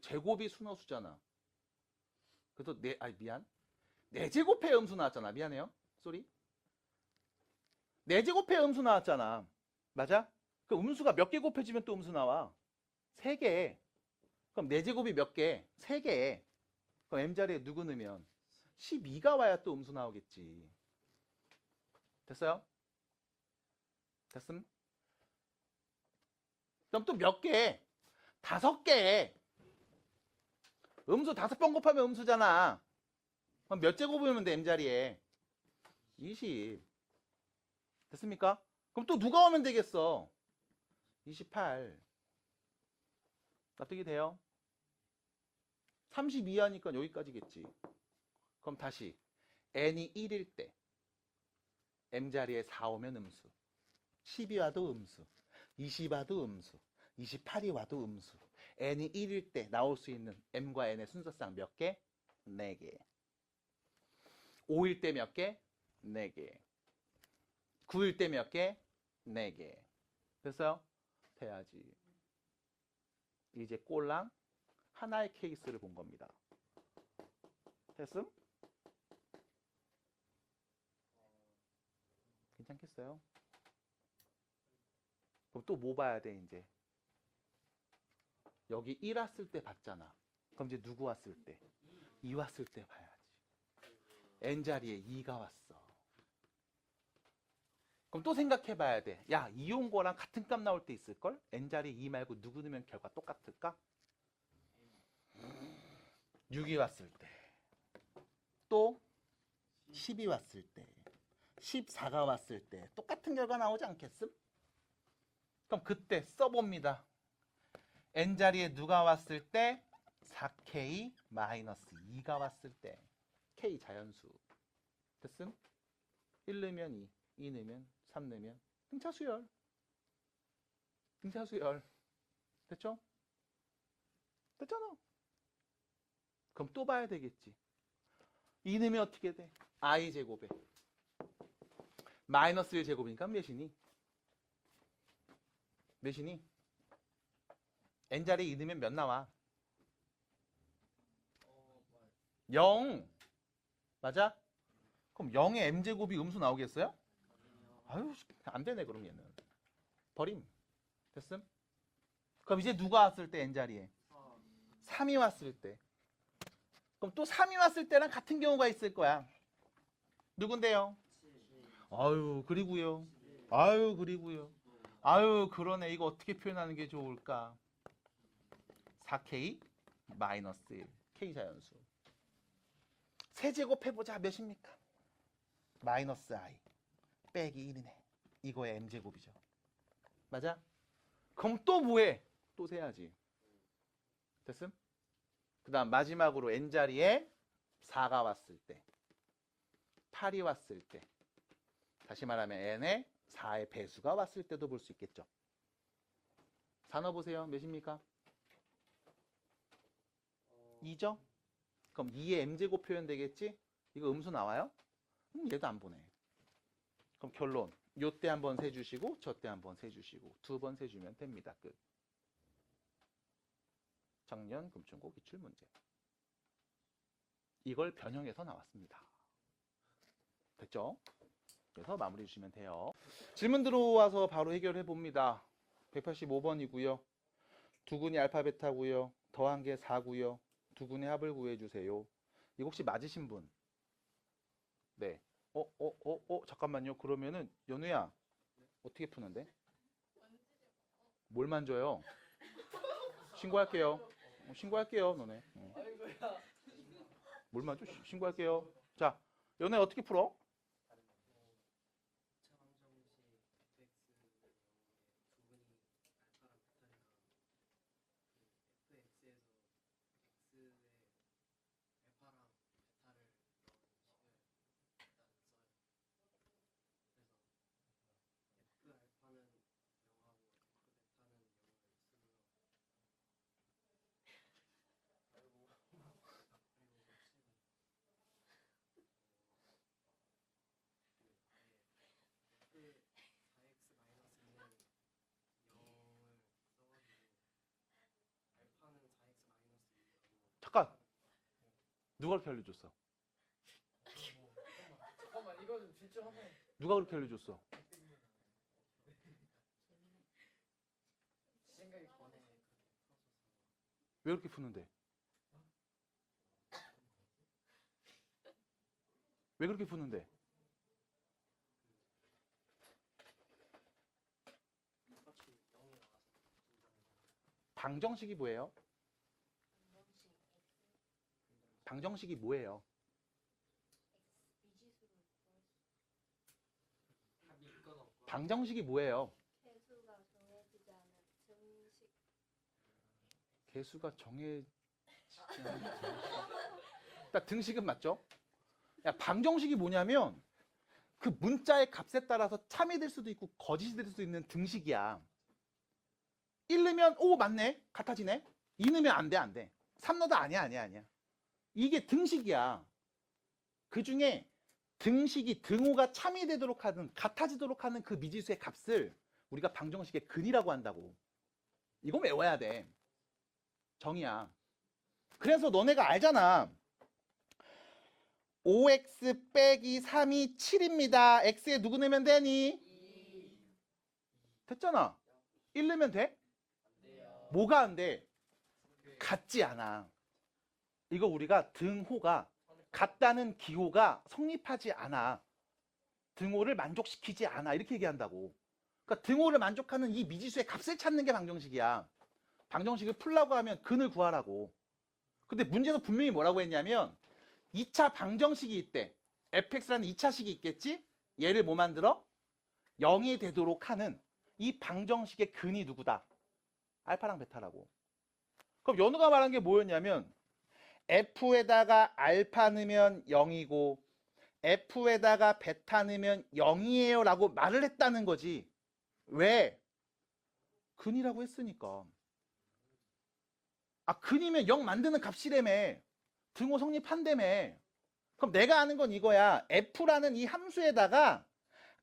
제곱이 순어수잖아. 그래서 미안. 4제곱의 음수 나왔잖아. 미안해요. 쏘리. 4제곱의 음수 나왔잖아. 맞아? 그 음수가 몇 개 곱해지면 또 음수 나와? 3개. 그럼 4제곱이 몇 개? 3개. 그럼 m자리에 누구 넣으면? 12가 와야 또 음수 나오겠지. 됐어요? 됐음? 그럼 또 몇 개? 5개. 음수 5번 곱하면 음수잖아. 그럼 몇 제곱이면 돼, m자리에? 20. 됐습니까? 그럼 또 누가 오면 되겠어? 28. 납득이 돼요? 32 하니까 여기까지겠지. 그럼 다시 n이 1일 때 m자리에 4 오면 음수, 10이 와도 음수, 20 와도 음수, 28이 와도 음수. n이 1일 때 나올 수 있는 m과 n의 순서상 몇 개? 4개. 5일 때 몇 개? 4개. 9일 때 몇 개? 4개. 됐어요? 돼야지. 이제 꼴랑 하나의 케이스를 본 겁니다. 됐음? 괜찮겠어요? 그럼 또 뭐 봐야 돼, 이제? 여기 1 왔을 때 봤잖아. 그럼 이제 누구 왔을 때? 2 왔을 때 봐야지. n자리에 2가 왔어. 그럼 또 생각해 봐야 돼. 야, 2 온 거랑 같은 값 나올 때 있을걸? n자리에 2 말고 누구 넣으면 결과 똑같을까? 6이 왔을 때. 또 10이 왔을 때. 14가 왔을 때. 똑같은 결과 나오지 않겠음? 그럼 그때 써봅니다. n자리에 누가 왔을 때? 4k-2가 왔을 때. k 자연수. 됐음? 1 넣으면 2, 2 넣으면 3 넣으면 등차수열. 등차수열. 됐죠? 됐잖아. 그럼 또 봐야 되겠지. 2 넣으면 어떻게 돼? i제곱에 마이너스 1 제곱이니까 몇이니? 몇이니? n자리에 2 넣으면 몇 나와? 0. 맞아? 그럼 0의 m제곱이 음수 나오겠어요? 아유, 안 되네, 그럼 얘는. 버림. 됐음? 그럼 이제 누가 왔을 때 n자리에? 3이 왔을 때. 그럼 또 3이 왔을 때랑 같은 경우가 있을 거야. 누군데요? 아유, 그리고요. 아유, 그리고요. 아유, 그러네. 이거 어떻게 표현하는 게 좋을까? 4k 마이너스 1. k 자연수. 세제곱 해보자. 몇입니까? 마이너스 i 빼기 1이네. 이거의 m제곱이죠. 맞아? 그럼 또 뭐해? 또 세야지. 됐음? 그 다음 마지막으로 n자리에 4가 왔을 때, 8이 왔을 때, 다시 말하면 n에 4의 배수가 왔을 때도 볼 수 있겠죠. 4 넣어보세요. 몇입니까? 2죠? 그럼 2의 m제곱 표현 되겠지? 이거 음수 나와요? 얘도 안 보네. 그럼 결론. 요때 한번 세주시고 저때 한번 세주시고 2번 세주면 됩니다. 끝. 작년 금천고 기출문제. 이걸 변형해서 나왔습니다. 됐죠? 그래서 마무리해 주시면 돼요. 질문 들어와서 바로 해결해 봅니다. 185번이고요. 두근이 알파 베타고요. 더한 게 4고요. 두근의 합을 구해주세요. 이거 혹시 맞으신 분? 네. 잠깐만요. 그러면은 연우야 어떻게 푸는데? 뭘 만져요? 신고할게요. 신고할게요, 너네. 뭘 만져? 신고할게요. 자, 연우야 어떻게 풀어? 잠깐. 누가 그렇게 알려줬어? 잠깐만 이건 진짜 한번 누가 그렇게 알려줬어? 생각이 거네. 왜 그렇게 푸는데? 왜 그렇게 푸는데? 방정식이 뭐예요? 방정식이 뭐예요? 방정식이 뭐예요? 개수가 정해지지 않은 정식. 개수가 정해지지 않은 등식. 딱 등식은 맞죠? 야, 방정식이 뭐냐면 그 문자의 값에 따라서 참이 될 수도 있고 거짓이 될 수도 있는 등식이야. 1 넣으면 오 맞네. 같아지네. 2 넣으면 안 돼, 안 돼. 3 넣어도 아니야. 이게 등식이야. 그 중에 등식이 등호가 참이 되도록 하는, 같아지도록 하는 그 미지수의 값을 우리가 방정식의 근이라고 한다고. 이거 외워야 돼. 정의야. 그래서 너네가 알잖아. 5x 빼기 3이 7입니다. x에 누구 넣으면 되니? 됐잖아. 1 넣으면 돼? 뭐가 안 돼? 같지 않아. 이거 우리가 등호가 같다는 기호가 성립하지 않아. 등호를 만족시키지 않아. 이렇게 얘기한다고. 그러니까 등호를 만족하는 이 미지수의 값을 찾는 게 방정식이야. 방정식을 풀라고 하면 근을 구하라고. 근데 문제도 분명히 뭐라고 했냐면 2차 방정식이 있대. fx라는 2차식이 있겠지? 얘를 뭐 만들어? 0이 되도록 하는 이 방정식의 근이 누구다? 알파랑 베타라고. 그럼 연우가 말한 게 뭐였냐면 f에다가 알파 넣으면 0이고 f에다가 베타 넣으면 0이에요 라고 말을 했다는 거지. 왜? 근이라고 했으니까. 아, 근이면 0 만드는 값이라며. 등호 성립한다며. 그럼 내가 아는 건 이거야. f라는 이 함수에다가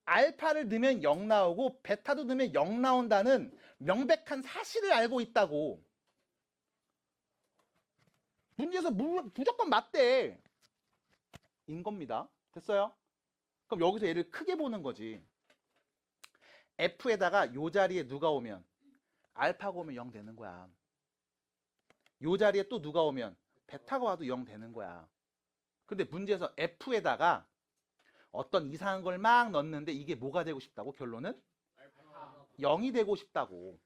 알파를 넣으면 0 나오고 베타도 넣으면 0 나온다는 명백한 사실을 알고 있다고. 문제에서 무조건 맞대. 인 겁니다. 됐어요? 그럼 여기서 얘를 크게 보는 거지. F에다가 요 자리에 누가 오면 알파가 오면 0 되는 거야. 요 자리에 또 누가 오면 베타가 와도 0 되는 거야. 근데 문제에서 F에다가 어떤 이상한 걸 막 넣는데 이게 뭐가 되고 싶다고? 결론은 0이 되고 싶다고.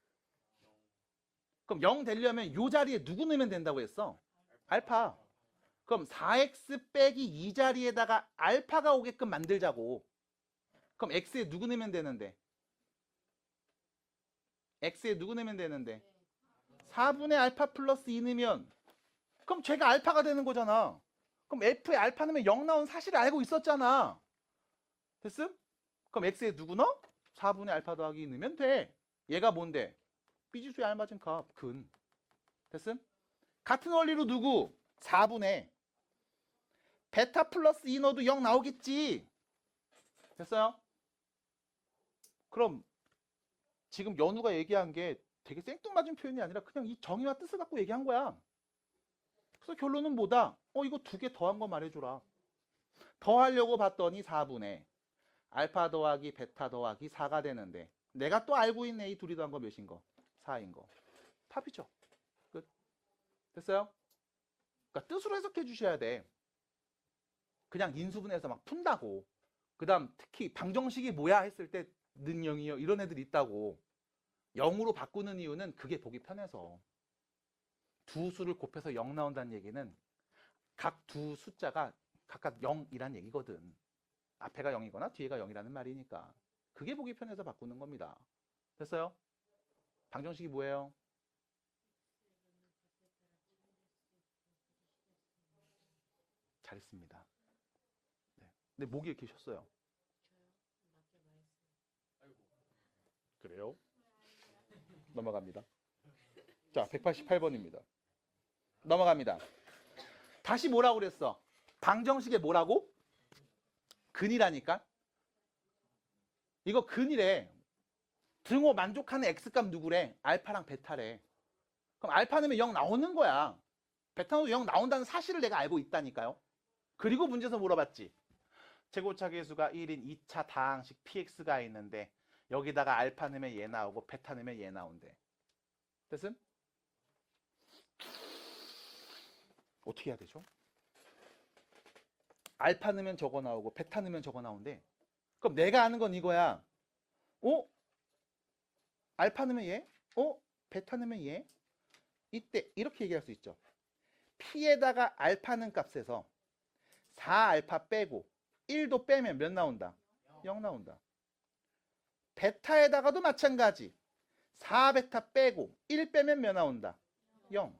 그럼 0 되려면 요 자리에 누구 넣으면 된다고 했어? 알파. 그럼 4x 빼기 2 자리에다가 알파가 오게끔 만들자고. 그럼 x에 누구 넣으면 되는데? x에 누구 넣으면 되는데? 4분의 알파 플러스 2 넣으면 그럼 쟤가 알파가 되는 거잖아. 그럼 f에 알파 넣으면 0 나온 사실을 알고 있었잖아. 됐음? 그럼 x에 누구 넣어? 4분의 알파 더하기 2 넣으면 돼. 얘가 뭔데? B지수에 알맞은 값, 근. 됐음? 같은 원리로 누구? 4분의 베타 플러스 2 넣어도 0 나오겠지. 됐어요? 그럼 지금 연우가 얘기한 게 되게 생뚱맞은 표현이 아니라 그냥 이 정의와 뜻을 갖고 얘기한 거야. 그래서 결론은 뭐다? 이거 2개 더한 거 말해줘라. 더하려고 봤더니 4분의 알파 더하기 베타 더하기 4가 되는데 내가 또 알고 있네. 이 둘이 더한 거 몇인 거? 4인 거. 답이죠. 끝. 됐어요? 그러니까 뜻으로 해석해 주셔야 돼. 그냥 인수분해해서 막 푼다고. 그 다음 특히 방정식이 뭐야 했을 때 는 0이요. 이런 애들 있다고. 0으로 바꾸는 이유는 그게 보기 편해서. 두 수를 곱해서 0 나온다는 얘기는 각 두 숫자가 각각 0이란 얘기거든. 앞에가 0이거나 뒤에가 0이라는 말이니까. 그게 보기 편해서 바꾸는 겁니다. 됐어요? 방정식이 뭐예요? 잘했습니다. 네. 근데 목이 이렇게 쉬었어요. 그래요? 넘어갑니다. 자, 188번입니다. 넘어갑니다. 다시 뭐라고 그랬어? 방정식에 뭐라고? 근이라니까? 이거 근이래. 등호 만족하는 x값 누구래? 알파랑 베타래. 그럼 알파 넣으면 0 나오는 거야. 베타 넣으면 0 나온다는 사실을 내가 알고 있다니까요. 그리고 문제에서 물어봤지. 최고차 계수가 1인 2차 다항식 px가 있는데 여기다가 알파 넣으면 얘 나오고 베타 넣으면 얘 나온대. 됐음? 어떻게 해야 되죠? 알파 넣으면 저거 나오고 베타 넣으면 저거 나온대. 그럼 내가 아는 건 이거야. 알파 넣으면 얘? 베타 넣으면 얘? 이때 이렇게 얘기할 수 있죠. P에다가 알파 는 값에서 4알파 빼고 1도 빼면 몇 나온다? 0 나온다. 베타에다가도 마찬가지. 4베타 빼고 1 빼면 몇 나온다? 0.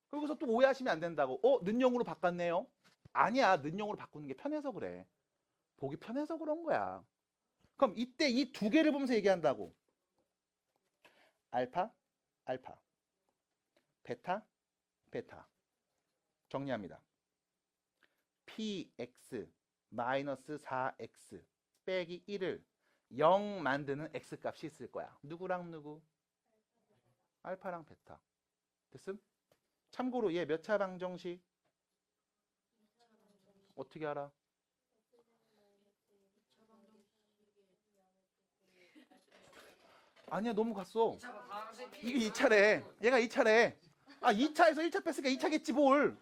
그리고서 또 오해하시면 안 된다고. 는 0으로 바꿨네요. 아니야. 는 0으로 바꾸는 게 편해서 그래. 보기 편해서 그런 거야. 그럼 이때 이 두 개를 보면서 얘기한다고. 알파, 알파. 베타, 베타. 정리합니다. px 마이너스 4x 빼기 1을 0 만드는 x값이 있을 거야. 누구랑 누구? 알파랑 베타. 됐음? 참고로 얘 몇 차 방정식? 어떻게 알아? 아니야, 너무 갔어. 이게 2차래. 얘가 2차래. 2차에서 1차 뺐으니까 2차겠지 뭘.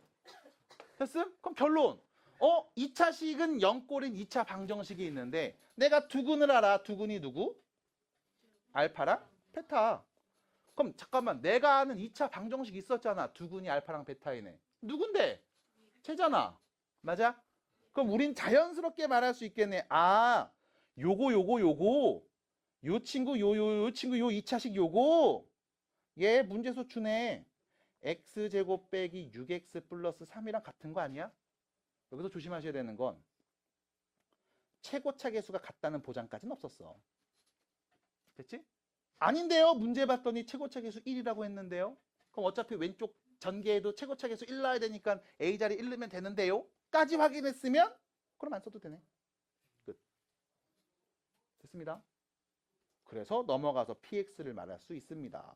됐음? 그럼 결론. 2차식은 0꼴인 2차 방정식이 있는데 내가 두근을 알아. 두근이 누구? 알파랑 베타. 그럼 잠깐만, 내가 아는 2차 방정식 있었잖아. 두근이 알파랑 베타이네. 누군데? 쟤잖아. 맞아? 그럼 우린 자연스럽게 말할 수 있겠네. 요거 요 친구 요 친구 요 2차식 요거 얘 문제수 주네. x제곱 빼기 6x 플러스 3이랑 같은 거 아니야? 여기서 조심하셔야 되는 건 최고차 계수가 같다는 보장까지는 없었어. 됐지? 아닌데요. 문제 봤더니 최고차 계수 1이라고 했는데요. 그럼 어차피 왼쪽 전개에도 최고차 계수 1 나와야 되니까 A자리 1 넣으면 되는데요. 까지 확인했으면 그럼 안 써도 되네. 끝. 됐습니다. 그래서 넘어가서 px를 말할 수 있습니다.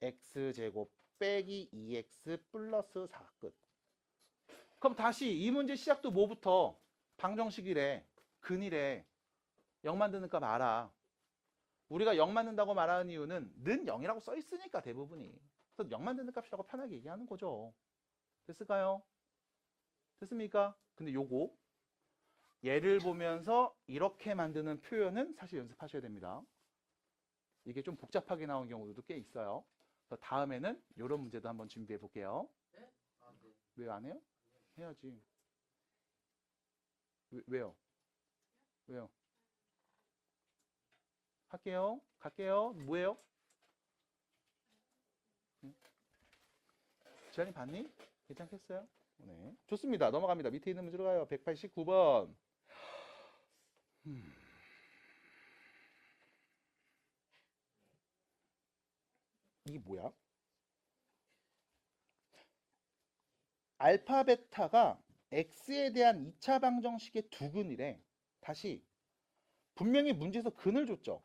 x제곱 빼기 2x 플러스 4 끝. 그럼 다시 이 문제 시작도 뭐부터? 방정식이래. 근이래. 0 만드는 값 알아. 우리가 0 만든다고 말하는 이유는 는 0이라고 써 있으니까 대부분이. 그래서 0 만드는 값이라고 편하게 얘기하는 거죠. 됐을까요? 됐습니까? 근데 요거 예를 보면서 이렇게 만드는 표현은 사실 연습하셔야 됩니다. 이게 좀 복잡하게 나온 경우도 꽤 있어요. 그래서 다음에는 이런 문제도 한번 준비해 볼게요. 네? 아, 네. 왜 안 해요? 해야지. 왜요? 왜요? 할게요. 갈게요. 뭐예요? 지안이 봤니? 괜찮겠어요? 네. 좋습니다. 넘어갑니다. 밑에 있는 문제로 가요. 189번. 이게 뭐야? 알파 베타가 x에 대한 2차 방정식의 두 근이래. 다시 분명히 문제에서 근을 줬죠.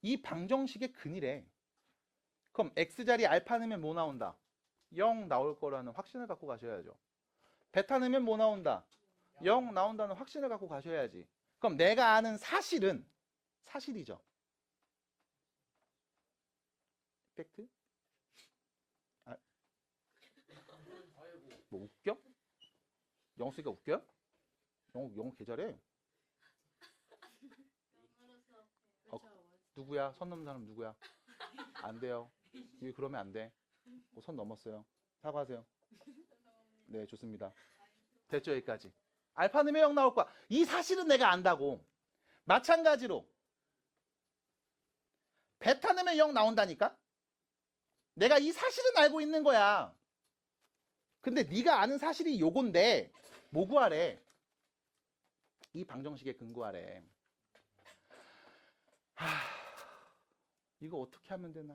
이 방정식의 근이래. 그럼 x자리 알파 넣으면 뭐 나온다? 0 나올 거라는 확신을 갖고 가셔야죠. 베타 넣으면 뭐 나온다? 0 나온다는 확신을 갖고 가셔야지. 그럼 내가 아는 사실은 사실이죠. 팩트? 아, 뭐 웃겨? 영어 쓰니까 웃겨? 영어 개 잘해. 누구야? 선 넘는 사람 누구야? 안 돼요. 이거 그러면 안 돼. 선 넘었어요. 사과하세요. 네, 좋습니다. 됐죠, 여기까지. 알파 넣으면 0 나올 거야. 이 사실은 내가 안다고. 마찬가지로 베타 넣으면 0 나온다니까? 내가 이 사실은 알고 있는 거야. 근데 네가 아는 사실이 요건데 뭐 구하래? 이 방정식에 근거하래. 이거 어떻게 하면 되나?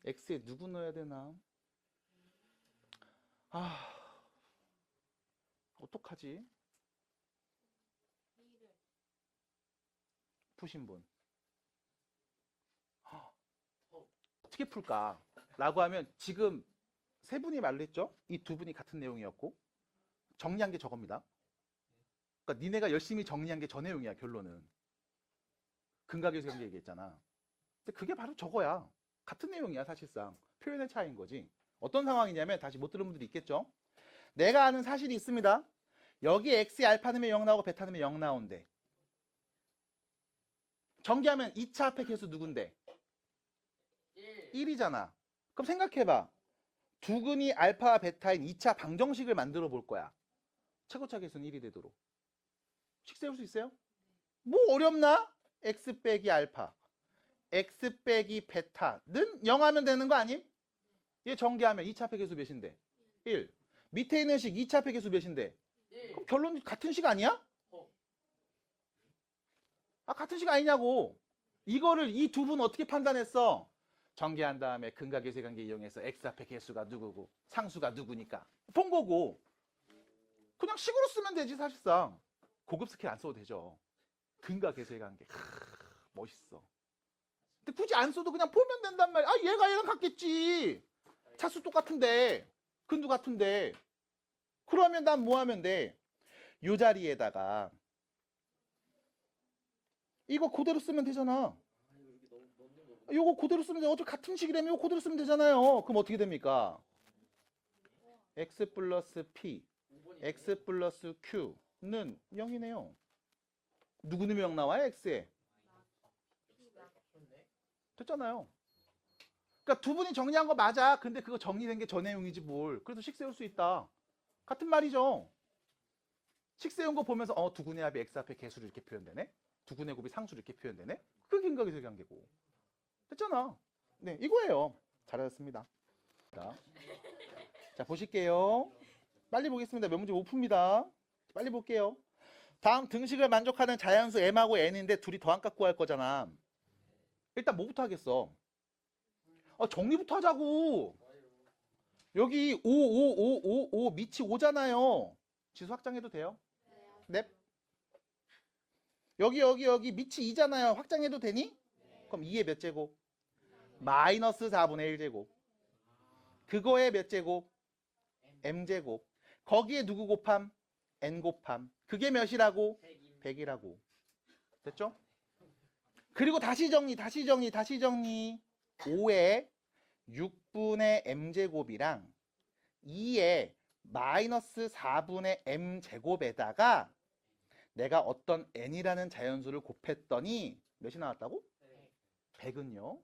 x에 누구 넣어야 되나? 어떡하지? 푸신 분. 어떻게 풀까? 라고 하면 지금 세 분이 말로 했죠? 이 두 분이 같은 내용이었고 정리한 게 저겁니다. 그러니까 니네가 열심히 정리한 게 저 내용이야. 결론은. 근각에서 경계 얘기했잖아. 근데 그게 바로 저거야. 같은 내용이야. 사실상. 표현의 차이인 거지. 어떤 상황이냐면 다시 못 들은 분들이 있겠죠? 내가 아는 사실이 있습니다. 여기 x에 알파 넣으면 0 나오고 베타 넣으면 0 나온대. 전개하면 2차 합의 개수 누군데? 1이잖아. 그럼 생각해봐. 두 근이 알파와 베타인 2차 방정식을 만들어 볼 거야. 최고차 개수는 1이 되도록. 식 세울 수 있어요? 뭐 어렵나? x 빼기 알파, x 빼기 베타는 0 하면 되는 거 아님? 얘 전개하면 2차 합의 개수 몇인데? 1. 밑에 있는 식 2차 합의 개수 몇인데? 그럼 결론 같은 식 아니야? 같은 식 아니냐고. 이거를 이 두 분 어떻게 판단했어? 전개한 다음에 근각의 세관계 이용해서 x 합의 개수가 누구고 상수가 누구니까 본 거고. 그냥 식으로 쓰면 되지 사실상. 고급 스킬 안 써도 되죠. 근각의 세관계. 멋있어. 근데 굳이 안 써도 그냥 보면 된단 말이야. 얘가 얘랑 같겠지. 차수 똑같은데 근도 같은데. 그러면 난 뭐 하면 돼? 요 자리에다가 이거 그대로 쓰면 되잖아. 요거 그대로 쓰면 돼. 어차피 같은 식이라면 이거 그대로 쓰면 되잖아요. 그럼 어떻게 됩니까? x 플러스 p, x 플러스 q는 0이네요. 누구 넣으면 0 나와요? x에. 됐잖아요. 그러니까 두 분이 정리한 거 맞아. 근데 그거 정리된 게 저 내용이지 뭘. 그래도 식 세울 수 있다. 같은 말이죠. 식 세운 거 보면서 두 군의 합이 x 앞에 개수를 이렇게 표현되네. 두 군의 곱이 상수를 이렇게 표현되네. 그게 근각의 세관계고. 됐잖아. 네, 이거예요. 잘하셨습니다. 자, 보실게요. 빨리 보겠습니다. 몇 문제 못 풉니다. 빨리 볼게요. 다음 등식을 만족하는 자연수 m하고 n인데 둘이 더함값 구할 거잖아. 일단 뭐부터 하겠어? 정리부터 하자고. 여기 5, 5, 5, 5, 5 밑이 5잖아요. 지수 확장해도 돼요? 넵. 여기 밑이 2잖아요. 확장해도 되니? 그럼 2의 몇 제곱? 마이너스 4분의 1제곱. 그거의 몇 제곱? m제곱. 거기에 누구 곱함? n 곱함. 그게 몇이라고? 100이라고. 됐죠? 그리고 다시 정리. 5의 6분의 m제곱이랑 2의 마이너스 4분의 m제곱에다가 내가 어떤 n이라는 자연수를 곱했더니 몇이 나왔다고? 100은요?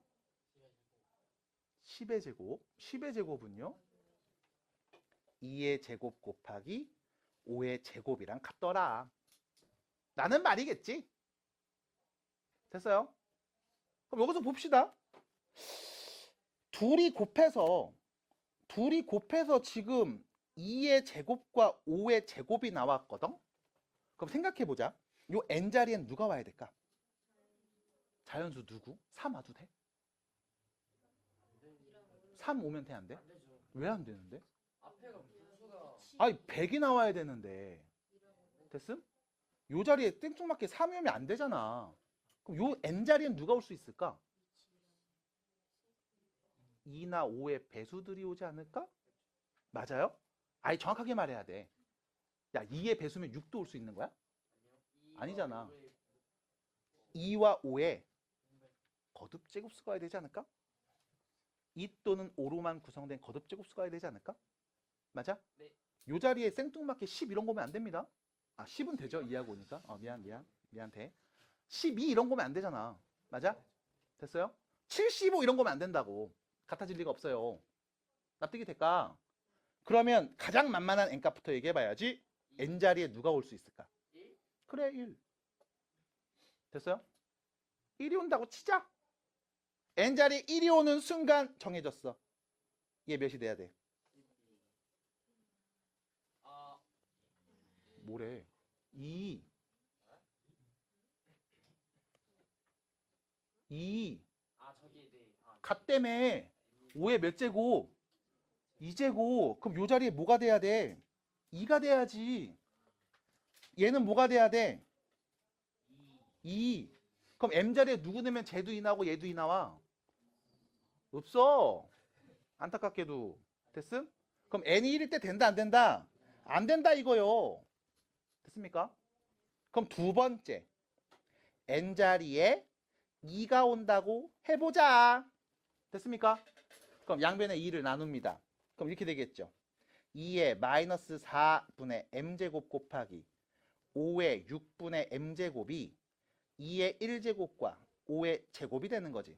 10의 제곱. 10의 제곱은요? 2의 제곱 곱하기 5의 제곱이랑 같더라. 라는 말이겠지? 됐어요? 그럼 여기서 봅시다. 둘이 곱해서 지금 2의 제곱과 5의 제곱이 나왔거든? 그럼 생각해보자. 요 n자리엔 누가 와야 될까? 자연수 누구? 3 와도 돼? 3 오면 돼, 안 돼? 안 되죠. 왜 안 되는데? 앞에가 분수가 아니 100이 나와야 되는데. 됐음? 요 자리에 땡뚱맞게 3이 오면 안 되잖아. 그럼 요 n자리엔 누가 올 수 있을까? 2나 5의 배수들이 오지 않을까? 맞아요? 아니 정확하게 말해야 돼. 야 2의 배수면 6도 올 수 있는 거야? 아니잖아. 2와 5의 거듭 제곱수가 와야 되지 않을까? 2 또는 5로만 구성된 거듭 제곱수가 와야 되지 않을까? 맞아? 네. 요 자리에 생뚱맞게 10 이런 거면 안 됩니다. 아 10은 되죠. 2하고 오니까. 미안 돼. 12 이런 거면 안 되잖아. 맞아? 됐어요? 75 이런 거면 안 된다고. 같아질 리가 없어요. 납득이 될까? 그러면 가장 만만한 n값부터 얘기해봐야지. n자리에 누가 올 수 있을까? 1? 그래 1. 됐어요? 1이 온다고 치자. n자리에 1이 오는 순간 정해졌어. 얘 몇이 돼야 돼? 아, 뭐래? 2. 2. 저기 네. 같다며. 5의 몇 제곱? 2제곱. 그럼 요 자리에 뭐가 돼야 돼? 2가 돼야지. 얘는 뭐가 돼야 돼? 2. 그럼 m자리에 누구 넣으면 쟤도 2 나오고 얘도 2 나와? 없어. 안타깝게도. 됐음? 그럼 n이 1일 때 된다 안 된다? 안 된다 이거요. 됐습니까? 그럼 두 번째. n자리에 2가 온다고 해보자. 됐습니까? 그럼 양변에 2를 나눕니다. 그럼 이렇게 되겠죠. 2의 마이너스 4분의 m제곱 곱하기 5의 6분의 m제곱이 2의 1제곱과 5의 제곱이 되는 거지.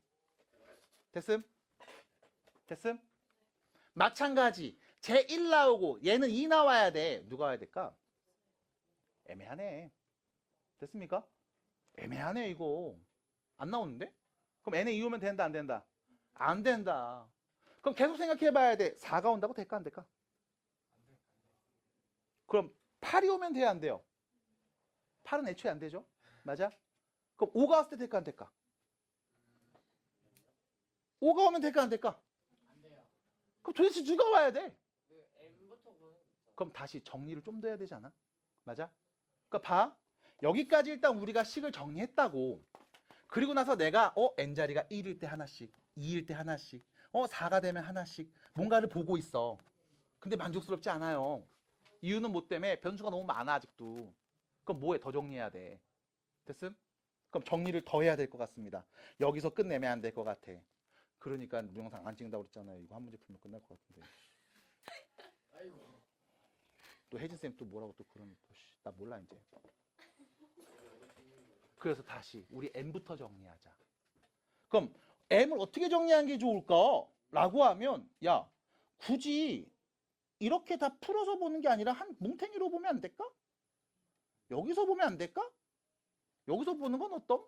됐음? 됐음? 마찬가지. 제 1 나오고 얘는 2 나와야 돼. 누가 와야 될까? 애매하네. 됐습니까? 애매하네 이거. 안 나오는데? 그럼 n에 2 오면 된다 안 된다? 안 된다. 그럼 계속 생각해 봐야 돼. 4가 온다고 될까 안 될까? 그럼 8이 오면 돼야 안 돼요? 8은 애초에 안 되죠? 맞아? 그럼 5가 왔을 때 될까 안 될까? 5가 오면 될까 안 될까? 안 돼요. 그럼 도대체 누가 와야 돼? M부터 보는 거죠. 그럼 다시 정리를 좀 더 해야 되지 않아? 맞아? 그러니까 봐. 여기까지 일단 우리가 식을 정리했다고. 그리고 나서 내가 n자리가 1일 때 하나씩, 2일 때 하나씩, 4가 되면 하나씩 뭔가를 보고 있어. 근데 만족스럽지 않아요. 이유는 뭐 때문에 변수가 너무 많아 아직도. 그럼 뭐해? 더 정리해야 돼. 됐음? 그럼 정리를 더 해야 될 것 같습니다. 여기서 끝내면 안 될 것 같아. 그러니까 동영상 안 찍는다고 그랬잖아요. 이거 한 문제 풀면 끝날 것 같은데. 아이고. 또 혜진쌤 또 뭐라고 또 그러면 또 나 몰라 이제. 그래서 다시 우리 m부터 정리하자. 그럼 m을 어떻게 정리하는 게 좋을까? 라고 하면 야 굳이 이렇게 다 풀어서 보는 게 아니라 한 뭉탱이로 보면 안 될까? 여기서 보면 안 될까? 여기서 보는 건 어떤?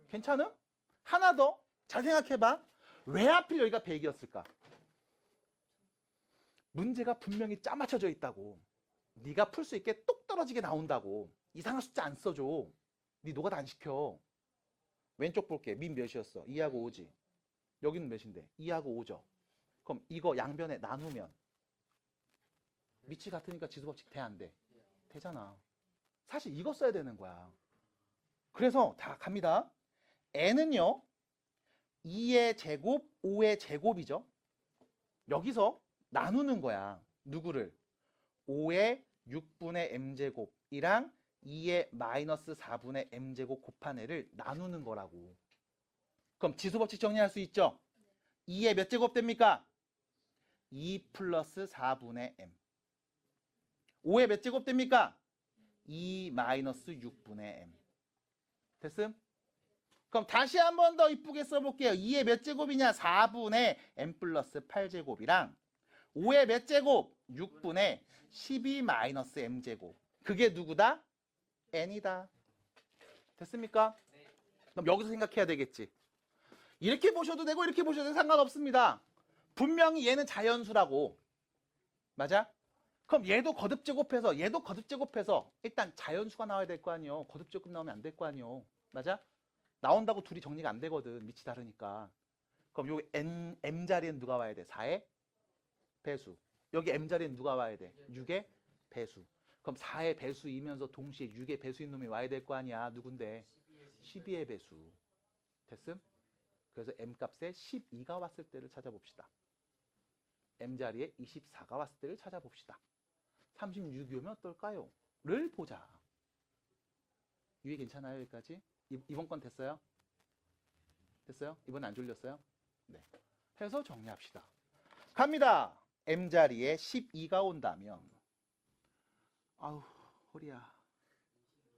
괜찮음? 하나 더 잘 생각해봐. 왜 하필 여기가 100이었을까? 문제가 분명히 짜맞춰져 있다고. 네가 풀 수 있게 똑 떨어지게 나온다고. 이상한 숫자 안 써줘. 네 노가다 안 시켜. 왼쪽 볼게. 민 몇이었어? 2하고 5지. 여기는 몇인데? 2하고 5죠. 그럼 이거 양변에 나누면 밑이 같으니까 지수법칙 돼 안 돼? 되잖아. 사실 이거 써야 되는 거야. 그래서 다 갑니다. n은요 2의 제곱, 5의 제곱이죠. 여기서 나누는 거야. 누구를? 5의 6분의 m제곱이랑 2의 마이너스 4분의 m제곱 곱한 애를 나누는 거라고. 그럼 지수법칙 정리할 수 있죠? 2의 몇 제곱 됩니까? 2 플러스 4분의 m. 5의 몇 제곱 됩니까? 2 마이너스 6분의 m. 됐음? 그럼 다시 한 번 더 이쁘게 써볼게요. 2의 몇 제곱이냐? 4분의 m 플러스 8제곱이랑 5의 몇 제곱? 6분의 12 마이너스 m제곱. 그게 누구다? n이다. 됐습니까? 그럼 여기서 생각해야 되겠지. 이렇게 보셔도 되고 이렇게 보셔도 상관없습니다. 분명히 얘는 자연수라고. 맞아? 그럼 얘도 거듭제곱해서 얘도 거듭제곱해서 일단 자연수가 나와야 될 거 아니에요. 거듭제곱 나오면 안 될 거 아니에요. 맞아? 나온다고 둘이 정리가 안 되거든. 밑이 다르니까. 그럼 여기 m 자리엔 누가 와야 돼? 4의 배수. 여기 m 자리엔 누가 와야 돼? 6의 배수. 그럼 4의 배수이면서 동시에 6의 배수인 놈이 와야 될 거 아니야. 누군데? 12의 배수. 됐음? 그래서 m 값에 12가 왔을 때를 찾아봅시다. m 자리에 24가 왔을 때를 찾아봅시다. 36이 오면 어떨까요? 를 보자. 유희 괜찮아요? 여기까지? 이번 건 됐어요? 됐어요? 이번 안 졸렸어요? 네. 해서 정리합시다. 갑니다. m 자리에 12가 온다면 아우 허리야.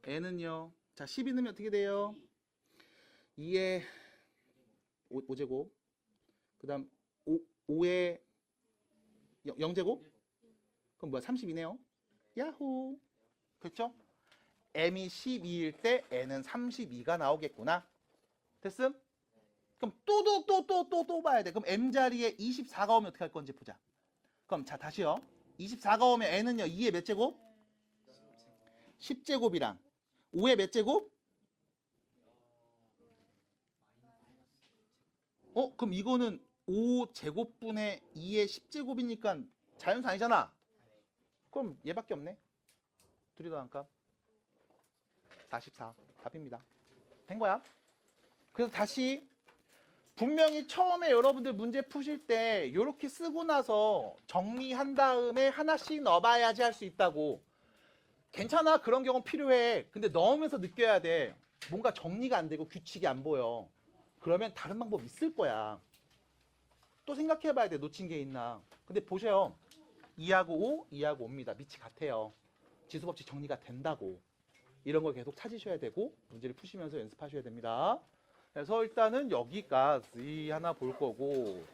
n은요. 자 12 넣으면 어떻게 돼요? 2의 5제곱 그 다음 5의 0제곱? 그럼 뭐야 32네요. 야호. 그렇죠? m이 12일 때 n은 32가 나오겠구나. 됐음? 그럼 또 봐야 돼. 그럼 m 자리에 24가 오면 어떻게 할 건지 보자. 그럼 자 다시요. 24가 오면 n은요 2의 몇 제곱? 10제곱이랑 5의 몇 제곱? 그럼 이거는 5제곱분의 2의 10제곱이니까 자연수 아니잖아. 그럼 얘밖에 없네. 둘이 더한 값 44. 답입니다. 된 거야. 그래서 다시 분명히 처음에 여러분들 문제 푸실 때 이렇게 쓰고 나서 정리한 다음에 하나씩 넣어봐야지 할 수 있다고. 괜찮아. 그런 경우 필요해. 근데 넣으면서 느껴야 돼. 뭔가 정리가 안 되고 규칙이 안 보여. 그러면 다른 방법 있을 거야. 또 생각해봐야 돼. 놓친 게 있나. 근데 보세요. 2하고 5, 2하고 5입니다. 밑이 같아요. 지수법칙 정리가 된다고. 이런 걸 계속 찾으셔야 되고 문제를 푸시면서 연습하셔야 됩니다. 그래서 일단은 여기까지 하나 볼 거고